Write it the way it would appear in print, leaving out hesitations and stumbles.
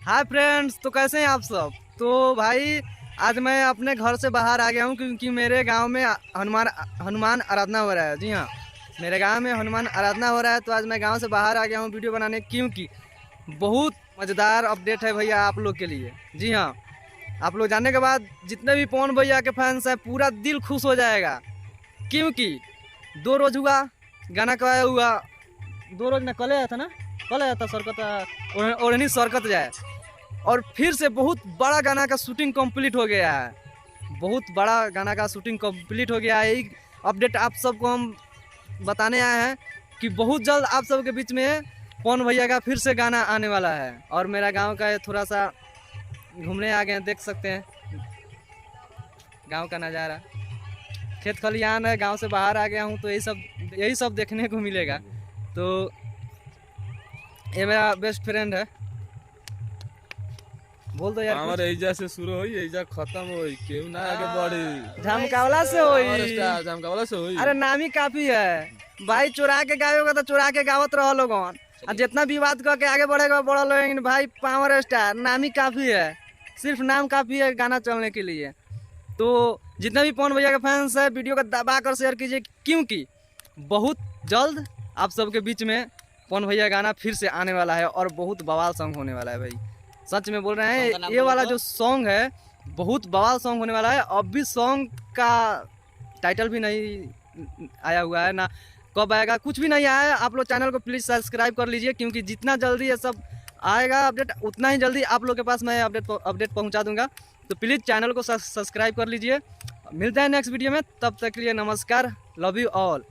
Hi friends, तो कैसे हैं आप सब। तो भाई आज मैं अपने घर से बाहर आ गया हूँ क्योंकि मेरे गांव में हनुमान आराधना हो रहा है। जी हाँ, मेरे गांव में हनुमान आराधना हो रहा है। तो आज मैं गांव से बाहर आ गया हूँ वीडियो बनाने, क्योंकि बहुत मज़ेदार अपडेट है भैया आप लोग के लिए। जी हाँ, आप लोग जानने के बाद जितने भी पवन भैया के फैंस हैं पूरा दिल खुश हो जाएगा, क्योंकि 2 रोज हुआ गाना का हुआ। 2 रोज ना, कल आया था ना, कल आया था सरकत ओढ़नी सरकत जाए। और फिर से बहुत बड़ा गाना का शूटिंग कंप्लीट हो गया है। बहुत बड़ा गाना का शूटिंग कंप्लीट हो गया है। यही अपडेट आप सबको हम बताने आए हैं कि बहुत जल्द आप सबके बीच में पवन भैया का फिर से गाना आने वाला है। और मेरा गांव का थोड़ा सा घूमने आ गए हैं, देख सकते हैं गांव का नज़ारा। खेत खलिहान है, गांव से बाहर आ गया हूं तो यही सब देखने को मिलेगा। तो ये मेरा बेस्ट फ्रेंड है। बोल दो यार। हमार एजा से शुरू होई, एजा खत्म होई, केहू ना आगे बढ़ी। झमकावला से होई। झमकावला से होई। अरे नाम ही काफी है भाई। चुरा के गावेगा तो चुरा के गावत रहो लोगन, और जितना विवाद करके आगे बढ़ेगा बढ़ लो। लेकिन भाई पावर स्टार नाम ही काफी है, सिर्फ नाम काफी है गाना चलने के लिए। तो जितने भी पवन भैया के फैंस है वीडियो को दबा कर शेयर कीजिए, क्योंकि बहुत जल्द आप सबके बीच में पवन भैया गाना फिर से आने वाला है और बहुत बवाल सॉन्ग होने वाला है। भाई सच में बोल रहे हैं, ये वाला जो सॉन्ग है बहुत बवाल सॉन्ग होने वाला है। अब भी सॉन्ग का टाइटल भी नहीं आया हुआ है, ना कब आएगा कुछ भी नहीं आया है। आप लोग चैनल को प्लीज़ सब्सक्राइब कर लीजिए, क्योंकि जितना जल्दी ये सब आएगा अपडेट उतना ही जल्दी आप लोग के पास मैं अपडेट पहुंचा दूंगा। तो प्लीज़ चैनल को सब्सक्राइब कर लीजिए। मिलते हैं नेक्स्ट वीडियो में, तब तक के लिए नमस्कार, लव यू ऑल।